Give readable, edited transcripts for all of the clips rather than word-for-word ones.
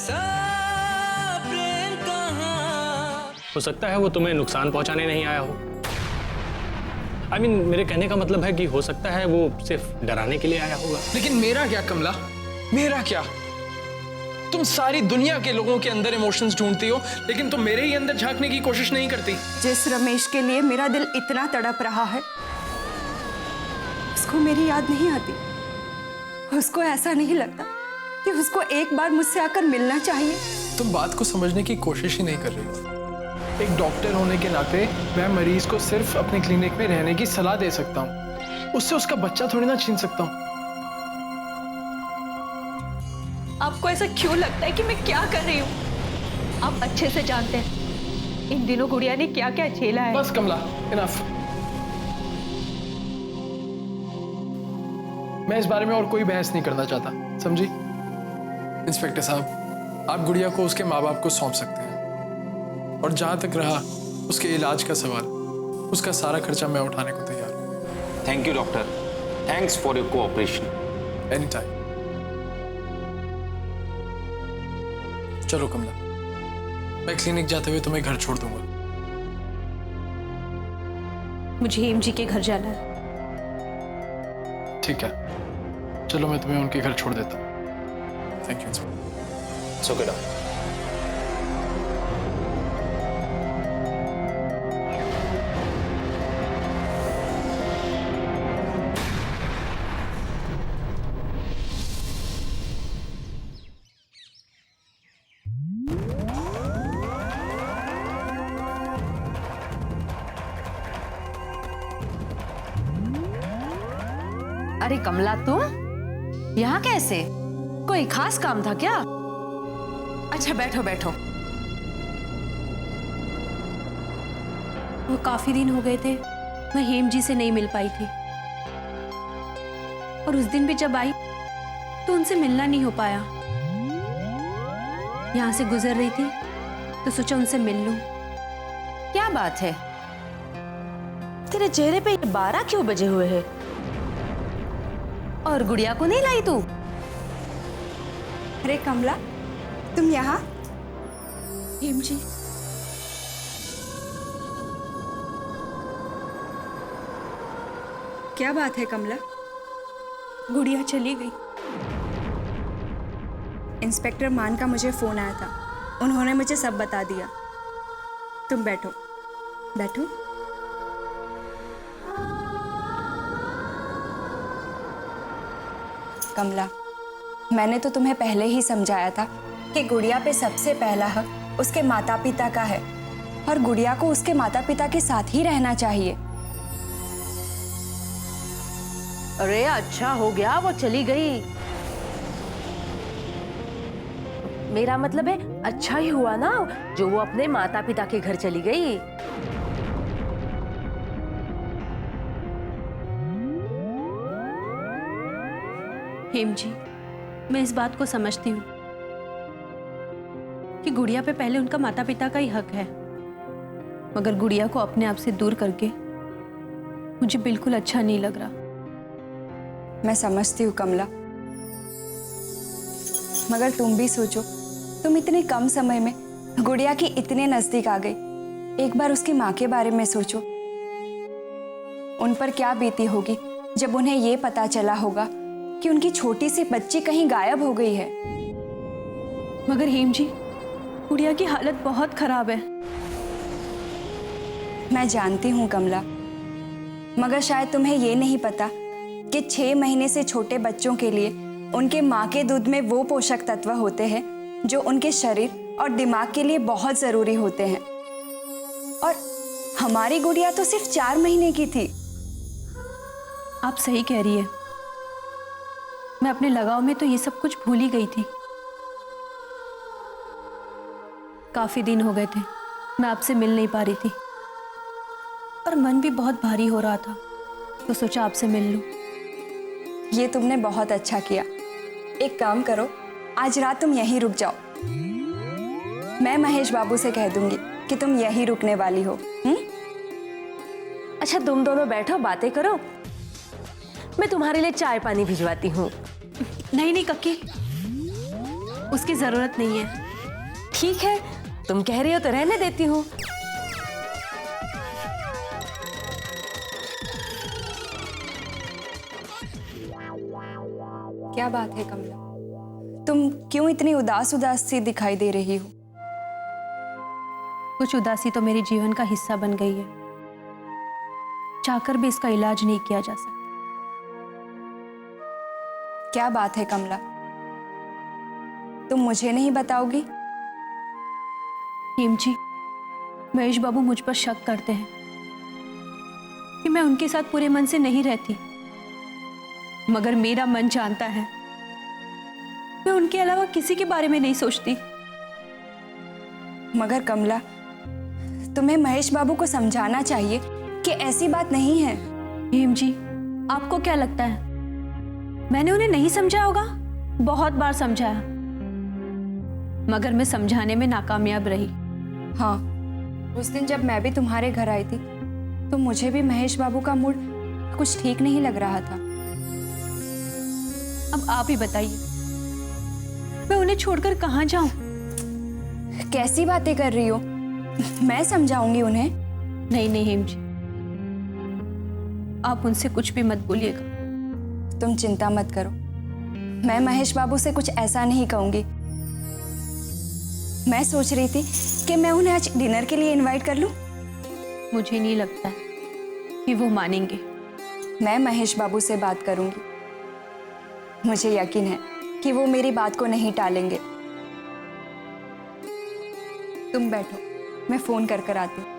ऐसा प्रेम कहाँ। हो सकता है वो तुम्हें नुकसान पहुंचाने नहीं आया हो। I mean, मेरे कहने का मतलब है कि हो सकता है वो सिर्फ डराने के लिए आया होगा। लेकिन मेरा क्या कमला, मेरा क्या? तुम सारी दुनिया के लोगों के अंदर इमोशंस ढूंढती हो, लेकिन तुम मेरे ही अंदर झांकने की कोशिश नहीं करती। जिस रमेश के लिए मेरा दिल इतना तड़प रहा है, उसको मेरी याद नहीं आती। उसको ऐसा नहीं लगता कि उसको एक बार मुझसे आकर मिलना चाहिए। तुम बात को समझने की कोशिश ही नहीं कर रही हो। एक डॉक्टर होने के नाते मैं मरीज को सिर्फ अपने क्लिनिक में रहने की सलाह दे सकता हूँ, उससे उसका बच्चा थोड़ी ना छीन सकता हूँ। आपको ऐसा क्यों लगता है कि मैं क्या कर रही हूँ? आप अच्छे से जानते हैं इन दिनों गुड़िया ने क्या क्या झेला है। बस कमला, इनफ। मैं इस बारे में और कोई बहस नहीं करना चाहता, समझी? इंस्पेक्टर साहब, आप गुड़िया को उसके माँ बाप को सौंप सकते हैं, और जहां तक रहा उसके इलाज का सवाल, उसका सारा खर्चा मैं उठाने को तैयार हूं। Thank you doctor, thanks for your cooperation. Any time. चलो कमला, मैं क्लिनिक जाते हुए तुम्हें घर छोड़ दूंगा। मुझे हेम जी के घर जाना है। ठीक है, चलो मैं तुम्हें उनके घर छोड़ देता हूँ। Thank you. So okay doctor. अरे कमला, तुम यहाँ कैसे? कोई खास काम था क्या? अच्छा बैठो बैठो। वो काफी दिन हो गए थे, मैं हेम जी से नहीं मिल पाई थी, और उस दिन भी जब आई तो उनसे मिलना नहीं हो पाया। यहाँ से गुजर रही थी तो सोचा उनसे मिल लूं। क्या बात है, तेरे चेहरे पे 12 क्यों बजे हुए हैं? और गुड़िया को नहीं लाई तू? अरे कमला, तुम यहाँ? हेम जी, क्या बात है कमला? गुड़िया चली गई। इंस्पेक्टर मान का मुझे फोन आया था, उन्होंने मुझे सब बता दिया। तुम बैठो बैठो। कमला, मैंने तो तुम्हें पहले ही समझाया था कि गुड़िया पे सबसे पहला हक उसके माता पिता का है, और गुड़िया को उसके माता पिता के साथ ही रहना चाहिए। अरे अच्छा हो गया वो चली गई। मेरा मतलब है अच्छा ही हुआ ना जो वो अपने माता पिता के घर चली गई। हेम जी, मैं इस बात को समझती हूँ कि गुड़िया पे पहले उनका माता पिता का ही हक है, मगर गुड़िया को अपने आप से दूर करके मुझे बिल्कुल अच्छा नहीं लग रहा। मैं समझती हूँ कमला, मगर तुम भी सोचो, तुम इतने कम समय में गुड़िया की इतने नजदीक आ गई। एक बार उसकी माँ के बारे में सोचो, उन पर क्या बीती होगी जब उन्हें ये पता चला होगा कि उनकी छोटी सी बच्ची कहीं गायब हो गई है। मगर हेम जी, गुड़िया की हालत बहुत खराब है। मैं जानती हूँ कमला, मगर शायद तुम्हें ये नहीं पता कि 6 महीने से छोटे बच्चों के लिए उनके माँ के दूध में वो पोषक तत्व होते हैं जो उनके शरीर और दिमाग के लिए बहुत जरूरी होते हैं। और हमारी गुड़िया तो सिर्फ 4 महीने की थी। आप सही कह रही है, मैं अपने लगाव में तो ये सब कुछ भूल ही गई थी। काफी दिन हो गए थे मैं आपसे मिल नहीं पा रही थी, और मन भी बहुत भारी हो रहा था, तो सोचा आपसे मिल लूं। ये तुमने बहुत अच्छा किया। एक काम करो, आज रात तुम यहीं रुक जाओ। मैं महेश बाबू से कह दूंगी कि तुम यहीं रुकने वाली हो। अच्छा तुम दोनों बैठो बातें करो, मैं तुम्हारे लिए चाय पानी भिजवाती हूँ। नहीं नहीं कक्की, उसकी जरूरत नहीं है। ठीक है, तुम कह रही हो तो रहने देती हूँ। क्या बात है कमला, तुम क्यों इतनी उदास उदास सी दिखाई दे रही हो? कुछ उदासी तो मेरे जीवन का हिस्सा बन गई है, चाहकर भी इसका इलाज नहीं किया जा सकता। क्या बात है कमला, तुम मुझे नहीं बताओगी? हेम जी, महेश बाबू मुझ पर शक करते हैं कि मैं उनके साथ पूरे मन से नहीं रहती, मगर मेरा मन जानता है मैं उनके अलावा किसी के बारे में नहीं सोचती। मगर कमला, तुम्हें महेश बाबू को समझाना चाहिए कि ऐसी बात नहीं है। हेम जी, आपको क्या लगता है मैंने उन्हें नहीं समझाया होगा? बहुत बार समझाया, मगर मैं समझाने में नाकामयाब रही। हाँ, उस दिन जब मैं भी तुम्हारे घर आई थी तो मुझे भी महेश बाबू का मूड कुछ ठीक नहीं लग रहा था। अब आप ही बताइए, मैं उन्हें छोड़कर कहाँ जाऊं? कैसी बातें कर रही हो? मैं समझाऊंगी उन्हें। नहीं नहीं हेम जी, आप उनसे कुछ भी मत बोलिएगा। तुम चिंता मत करो, मैं महेश बाबू से कुछ ऐसा नहीं कहूंगी। मैं सोच रही थी कि मैं उन्हें आज डिनर के लिए इनवाइट कर लूं। मुझे नहीं लगता कि वो मानेंगे। मैं महेश बाबू से बात करूंगी, मुझे यकीन है कि वो मेरी बात को नहीं टालेंगे। तुम बैठो, मैं फोन कर आती हूँ।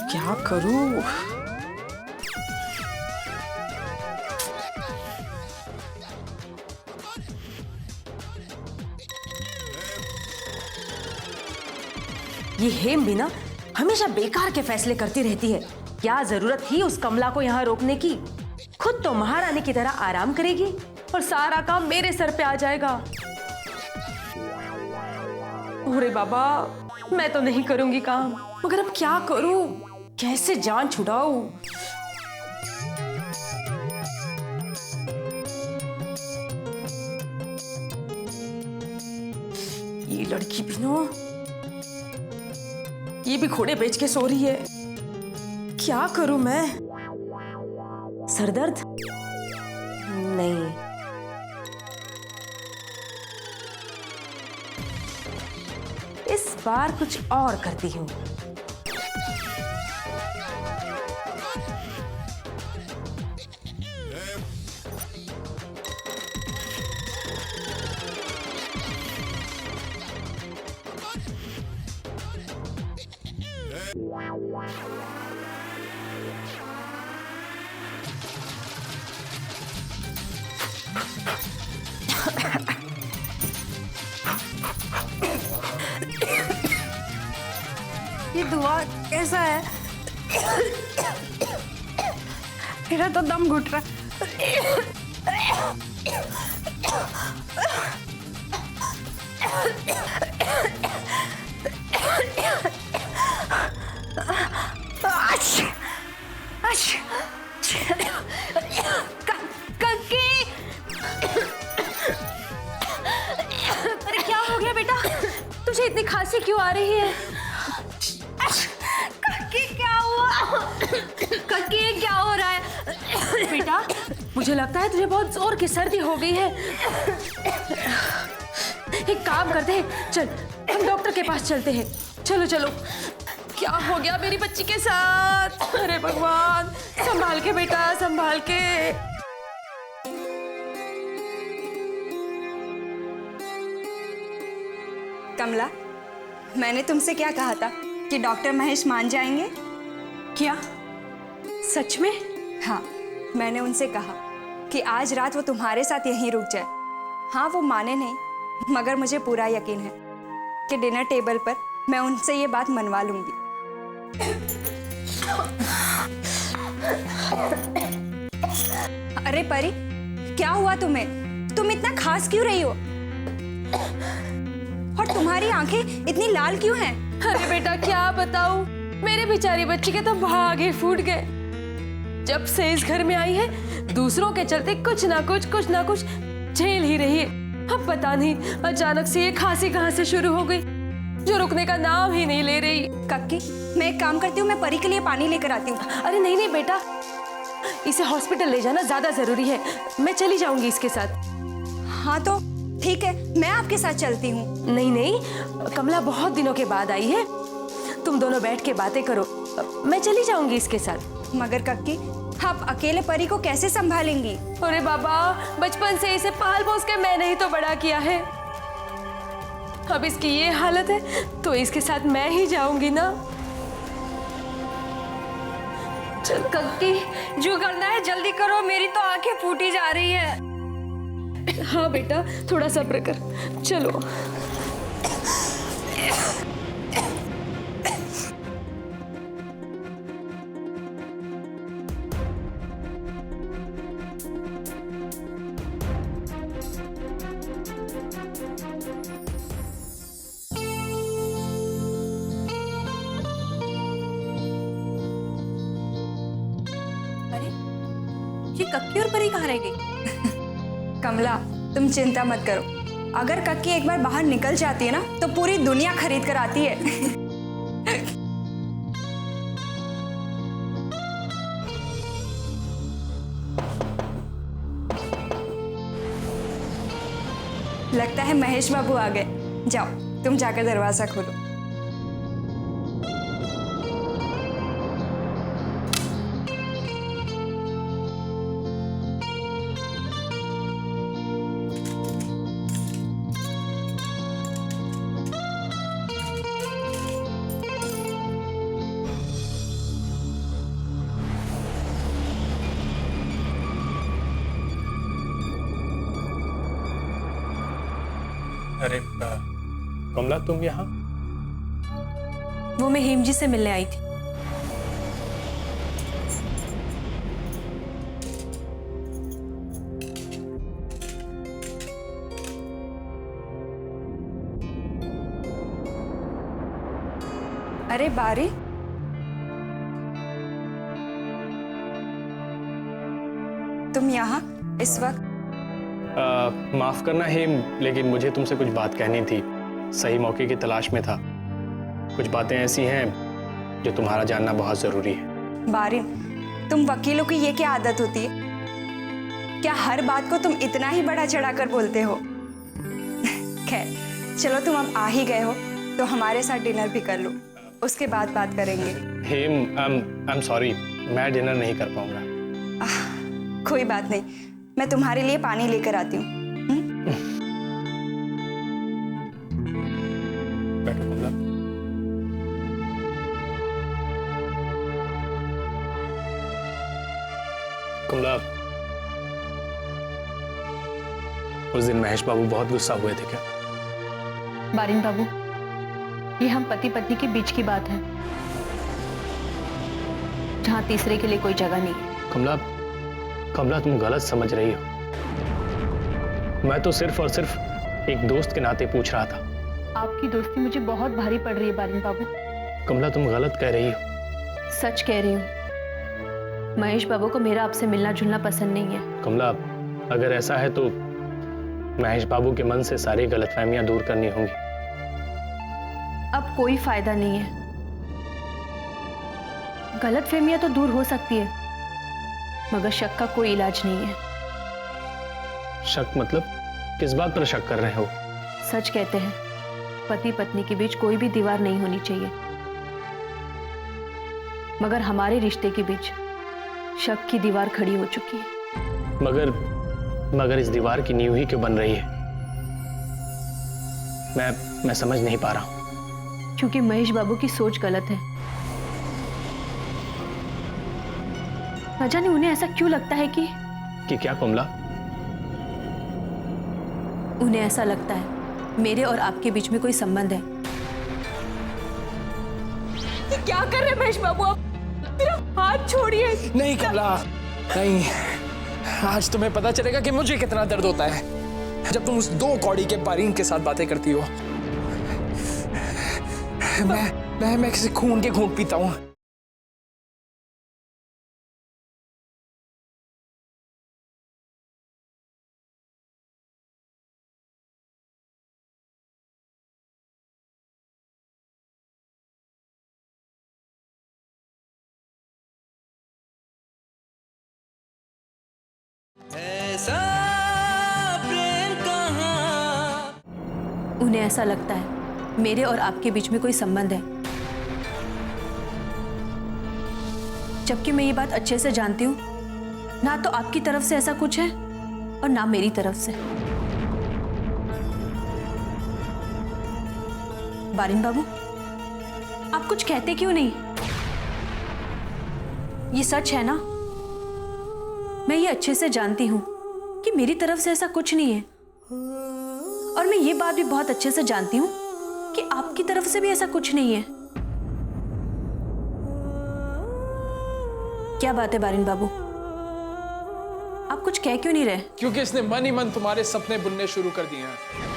क्या करूं? ये हेम भी ना हमेशा बेकार के फैसले करती रहती है। क्या जरूरत थी उस कमला को यहाँ रोकने की? खुद तो महारानी की तरह आराम करेगी और सारा काम मेरे सर पे आ जाएगा। अरे बाबा, मैं तो नहीं करूंगी काम, मगर अब क्या करूं? कैसे जान छुड़ाऊं? ये लड़की भी ना, ये भी घोड़े बेच के सो रही है। क्या करूं मैं? सरदर्द? नहीं, इस बार कुछ और करती हूं। ये दुआ कैसा है? मेरा तो दम घुट रहा। अरे क्या हो गया बेटा, तुझे इतनी खांसी क्यों आ रही है? क्या हुआ? कक्की, क्या हो रहा है बेटा? मुझे लगता है तुझे बहुत जोर की सर्दी हो गई है। एक काम करते हैं, चल हम डॉक्टर के पास चलते हैं। चलो चलो। क्या हो गया मेरी बच्ची के साथ? अरे भगवान, संभाल के बेटा, संभाल के। कमला, मैंने तुमसे क्या कहा था कि डॉक्टर महेश मान जाएंगे? क्या सच में? हाँ, मैंने उनसे कहा कि आज रात वो तुम्हारे साथ यहीं रुक जाए। हाँ, वो माने नहीं, मगर मुझे पूरा यकीन है कि डिनर टेबल पर मैं उनसे ये बात मनवा लूंगी। अरे परी, क्या हुआ तुम्हें? तुम इतना खास क्यों रही हो? और तुम्हारी आंखें इतनी लाल क्यों हैं? अरे बेटा क्या बताऊं, मेरे बेचारी बच्ची के तो भागे फूट गए। जब से इस घर में आई है, दूसरों के चलते कुछ ना कुछ झेल ही रही है। अब पता नहीं अचानक से ये खांसी कहां से शुरू हो गई, जो रुकने का नाम ही नहीं ले रही। कक्की, मैं एक काम करती हूँ, मैं परी के लिए पानी लेकर आती हूँ। अरे नहीं नहीं बेटा, इसे हॉस्पिटल ले जाना ज्यादा जरूरी है। मैं चली जाऊंगी इसके साथ। हाँ तो ठीक है, मैं आपके साथ चलती हूँ। नहीं नहीं, कमला बहुत दिनों के बाद आई है, तुम दोनों बैठ के बातें करो, मैं चली जाऊंगी इसके साथ। मगर कक्की, आप अकेले परी को कैसे संभालेंगी? अरे बाबा, बचपन से इसे पाल पोस के मैंने ही तो बड़ा किया है। अब इसकी ये हालत है तो इसके साथ मैं ही जाऊंगी ना। चल कक्की, जो करना है जल्दी करो, मेरी तो आंखें फूटी जा रही है। हाँ बेटा, थोड़ा सब्र कर, चलो। ये कक्की और परी कहाँ रह गई? कमला, तुम चिंता मत करो। अगर कक्की एक बार बाहर निकल जाती है ना, तो पूरी दुनिया खरीद कर आती है। लगता है महेश बाबू आ गए। जाओ, तुम जाकर दरवाजा खोलो। अरे कमला, तुम यहाँ? वो मैं हेम जी से मिलने आई थी। अरे बारी, तुम यहाँ इस वक्त? माफ करना हेम, लेकिन मुझे तुमसे कुछ बात कहनी थी। सही मौके की तलाश में था। कुछ बातें ऐसी हैं जो तुम्हारा जानना बहुत जरूरी है। बारिन, तुम वकीलों की ये क्या आदत होती है? क्या हर बात को तुम इतना ही बड़ा चढ़ाकर बोलते हो? खैर, चलो तुम अब आ ही गए हो तो हमारे साथ डिनर भी कर लो, उसके बाद बात करेंगे। हेम, आई एम सॉरी, मैं डिनर नहीं कर पाऊंगा। कोई बात नहीं, मैं तुम्हारे लिए पानी लेकर आती हूँ। बैठो कमला। कमला, उस दिन महेश बाबू बहुत गुस्सा हुए थे क्या? बारिन बाबू, ये हम पति पत्नी के बीच की बात है, जहां तीसरे के लिए कोई जगह नहीं है। कमला, कमला, तुम गलत समझ रही हो। मैं तो सिर्फ और सिर्फ एक दोस्त के नाते पूछ रहा था। आपकी दोस्ती मुझे बहुत भारी पड़ रही है बारिन बाबू। कमला, तुम गलत कह रही हो। सच कह रही हूँ। महेश बाबू को मेरा आपसे मिलना जुलना पसंद नहीं है। कमला, अगर ऐसा है तो महेश बाबू के मन से सारी गलतफहमियां दूर करनी होंगी। अब कोई फायदा नहीं है। गलतफहमियां तो दूर हो सकती है, मगर शक का कोई इलाज नहीं है। शक मतलब? किस बात पर शक कर रहे हो? सच कहते हैं, पति पत्नी के बीच कोई भी दीवार नहीं होनी चाहिए, मगर हमारे रिश्ते के बीच शक की दीवार खड़ी हो चुकी है। मगर इस दीवार की नींव ही क्यों बन रही है? मैं समझ नहीं पा रहा हूं। क्योंकि महेश बाबू की सोच गलत है। न जाने उन्हें ऐसा क्यों लगता है कि क्या कमला? उन्हें ऐसा लगता है मेरे और आपके बीच में कोई संबंध है। क्या कर रहे हैं महेश बाबू आप? हाथ छोड़िए। नहीं कमला, नहीं। आज तुम्हें पता चलेगा कि मुझे कितना दर्द होता है जब तुम उस 2 कौड़ी के बारीन के साथ बातें करती हो। मैं किसी खून के घूंट पीता हूं। ऐसा प्रेम कहाँ। उन्हें ऐसा लगता है मेरे और आपके बीच में कोई संबंध है, जबकि मैं ये बात अच्छे से जानती हूँ ना तो आपकी तरफ से ऐसा कुछ है और ना मेरी तरफ से। बारिन बाबू, आप कुछ कहते क्यों नहीं? ये सच है ना? मैं ये अच्छे से जानती हूं कि मेरी तरफ से ऐसा कुछ नहीं है, और मैं ये बात भी बहुत अच्छे से जानती हूं कि आपकी तरफ से भी ऐसा कुछ नहीं है। क्या बात है बारिन बाबू, आप कुछ कह क्यों नहीं रहे? क्योंकि इसने मन ही मन तुम्हारे सपने बुनने शुरू कर दिए हैं।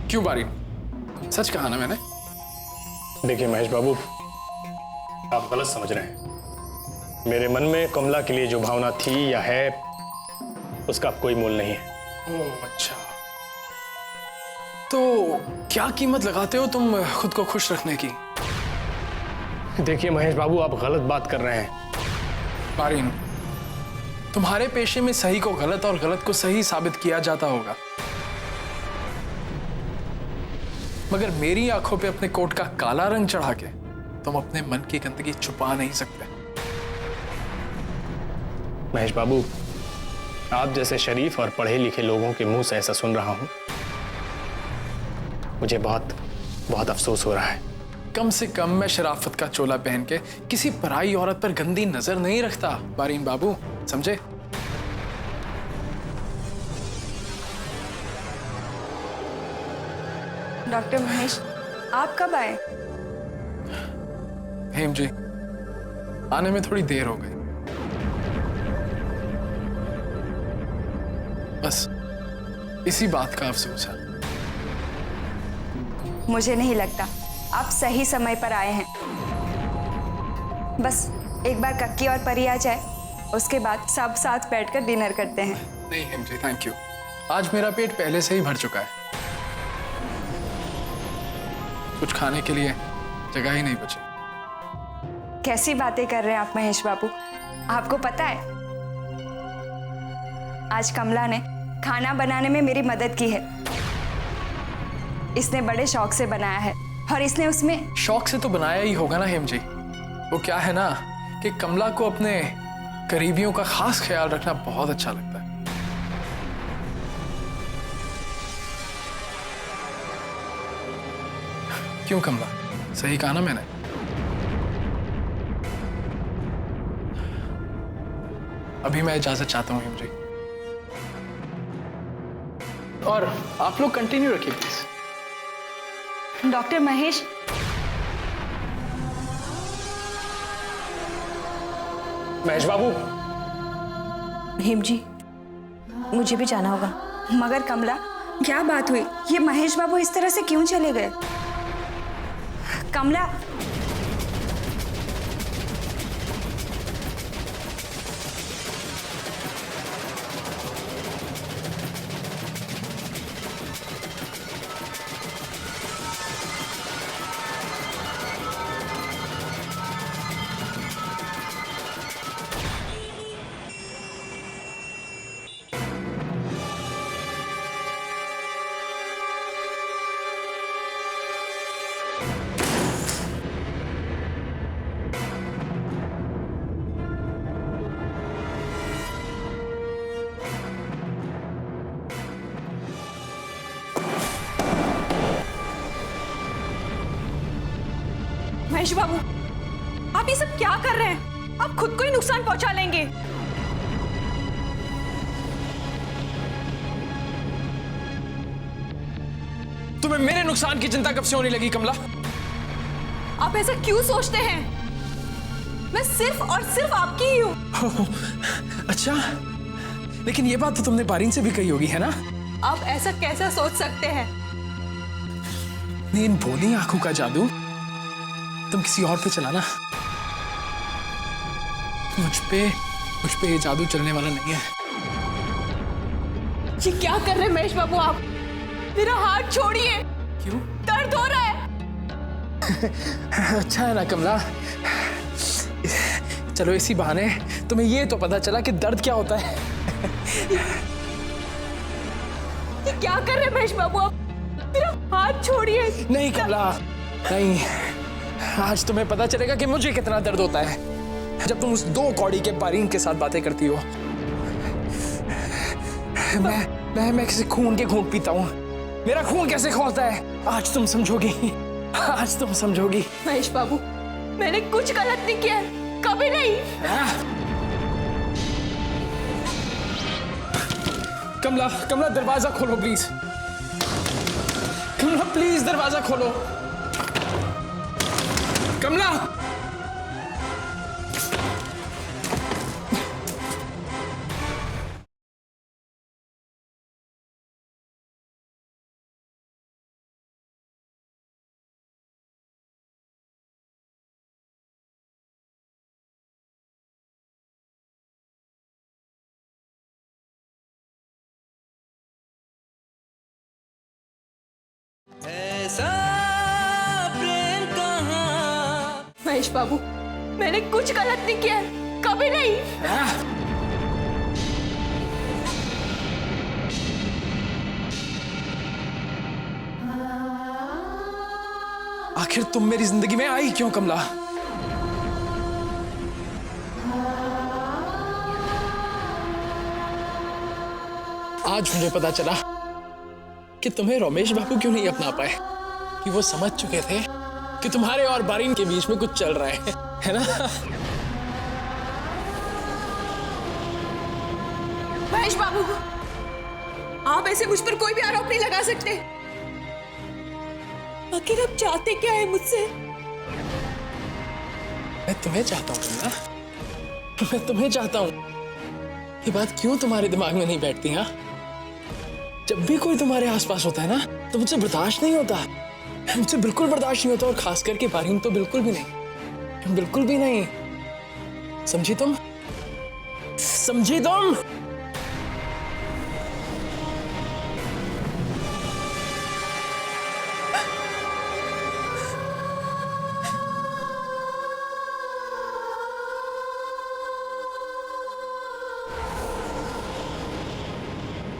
क्यों बारी? सच कहा ना मैंने। देखिए महेश बाबू, आप गलत समझ रहे हैं। मेरे मन में कमला के लिए जो भावना थी या है, उसका अब कोई मोल नहीं है। ओह अच्छा, तो क्या कीमत लगाते हो तुम खुद को खुश रखने की? देखिए महेश बाबू, आप गलत बात कर रहे हैं। बारीन, तुम्हारे पेशे में सही को गलत और गलत को सही साबित किया जाता होगा, मगर मेरी आंखों पे अपने कोट का काला रंग चढ़ा के तुम अपने मन की गंदगी छुपा नहीं सकते। महेश बाबू, आप जैसे शरीफ और पढ़े लिखे लोगों के मुंह से ऐसा सुन रहा हूं, मुझे बहुत बहुत अफसोस हो रहा है। कम से कम मैं शराफत का चोला पहन के किसी पराई औरत पर गंदी नजर नहीं रखता बारीन बाबू, समझे? डॉक्टर महेश, आप कब आए? हेम जी, आने में थोड़ी देर हो गई। बस इसी बात का अफसोस है। मुझे नहीं लगता आप सही समय पर आए हैं। बस एक बार कक्की और परी आ जाए, उसके बाद सब साथ बैठकर डिनर करते हैं। नहीं हेम जी, थैंक यू। आज मेरा पेट पहले से ही भर चुका है, कुछ खाने के लिए जगह ही नहीं बची। कैसी बातें कर रहे हैं आप महेश बाबू? आपको पता है, आज कमला ने खाना बनाने में मेरी मदद की है। इसने बड़े शौक से बनाया है और इसने उसमें शौक से तो बनाया ही होगा ना हेम जी। वो क्या है ना कि कमला को अपने करीबियों का खास ख्याल रखना बहुत अच्छा लगता है। क्यों कमला, सही कहा ना मैंने? अभी मैं इजाजत चाहता हूं हेम जी, और आप लोग कंटिन्यू रखिए प्लीज। डॉक्टर महेश, महेश बाबू, हेम जी, मुझे भी जाना होगा। मगर कमला, क्या बात हुई? ये महेश बाबू इस तरह से क्यों चले गए? कमला, महेश बाबू, आप ये सब क्या कर रहे हैं? आप खुद को ही नुकसान पहुंचा लेंगे। तुम्हें मेरे नुकसान की चिंता कब से होने लगी कमला? आप ऐसा क्यों सोचते हैं? मैं सिर्फ और सिर्फ आपकी ही हूं। अच्छा, लेकिन ये बात तो तुमने बारीन से भी कही होगी, है ना? आप ऐसा कैसा सोच सकते हैं? इन भोली आंखों का जादू तुम किसी और पे चलाना। मुझ पे ये जादू चलने वाला नहीं है। ये क्या कर रहे हैं महेश बाबू आप? मेरा हाथ छोड़िए। क्यों? दर्द हो रहा है। अच्छा है ना कमला, चलो इसी बहाने तुम्हें ये तो पता चला कि दर्द क्या होता है। ये क्या कर रहे हैं महेश बाबू आप? मेरा हाथ छोड़िए। नहीं कमला, नहीं। आज तुम्हें पता चलेगा कि मुझे कितना दर्द होता है जब तुम उस 2 कौड़ी के बारीन के साथ बातें करती हो। मैं किसी खून के घूंट पीता हूँ। मेरा खून कैसे खौलता है, आज तुम समझोगी। आज तुम समझोगी। महेश बाबू, मैंने कुछ गलत नहीं किया है, कभी नहीं। कमला दरवाजा खोलो प्लीज। कमला प्लीज दरवाजा खोलो। कमला, ऐसा प्रेम कहाँ। महेश बाबू, मैंने कुछ गलत नहीं किया है, कभी नहीं। आखिर तुम मेरी जिंदगी में आई क्यों कमला? आज मुझे पता चला कि तुम्हें रमेश बाबू क्यों नहीं अपना पाए, कि वो समझ चुके थे कि तुम्हारे और बारीन के बीच में कुछ चल रहा है ना? महेश बाबू, आप ऐसे मुझ पर कोई भी आरोप नहीं लगा सकते। आखिर आप चाहते क्या है मुझसे? मैं तुम्हें चाहता हूँ कमला, मैं तुम्हें चाहता हूँ। ये बात क्यों तुम्हारे दिमाग में नहीं बैठती? हाँ, जब भी कोई तुम्हारे आसपास होता है ना, तो मुझसे बर्दाश्त नहीं होता। मुझसे बिल्कुल बर्दाश्त नहीं होता, और खास करके बारीन तो बिल्कुल भी नहीं, बिल्कुल भी नहीं। समझी तुम? समझी तुम?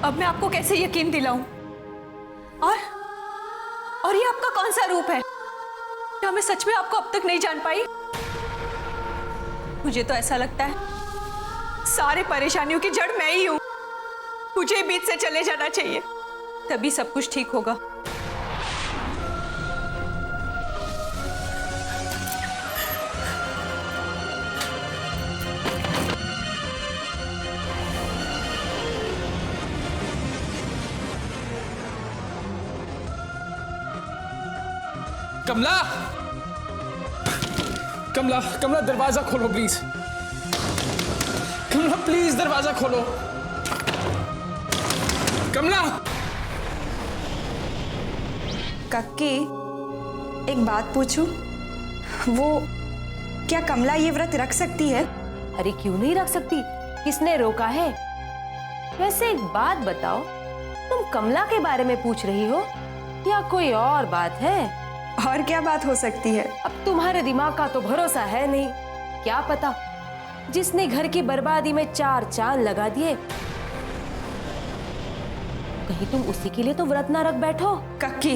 अब मैं आपको कैसे यकीन दिलाऊं? और ये आपका कौन सा रूप है? क्या मैं सच में आपको अब तक नहीं जान पाई? मुझे तो ऐसा लगता है सारे परेशानियों की जड़ मैं ही हूं। मुझे बीच से चले जाना चाहिए, तभी सब कुछ ठीक होगा। कमला, कमला, कमला दरवाजा खोलो प्लीज। कमला प्लीज दरवाजा खोलो। कमला। कक्की, एक बात पूछूं? वो क्या कमला ये व्रत रख सकती है? अरे क्यों नहीं रख सकती, किसने रोका है? वैसे एक बात बताओ, तुम कमला के बारे में पूछ रही हो या कोई और बात है? और क्या बात हो सकती है? अब तुम्हारे दिमाग का तो भरोसा है नहीं। क्या पता जिसने घर की बर्बादी में 4 चांद लगा दिए, कहीं तुम उसी के लिए तो व्रत ना रख बैठो। कक्की,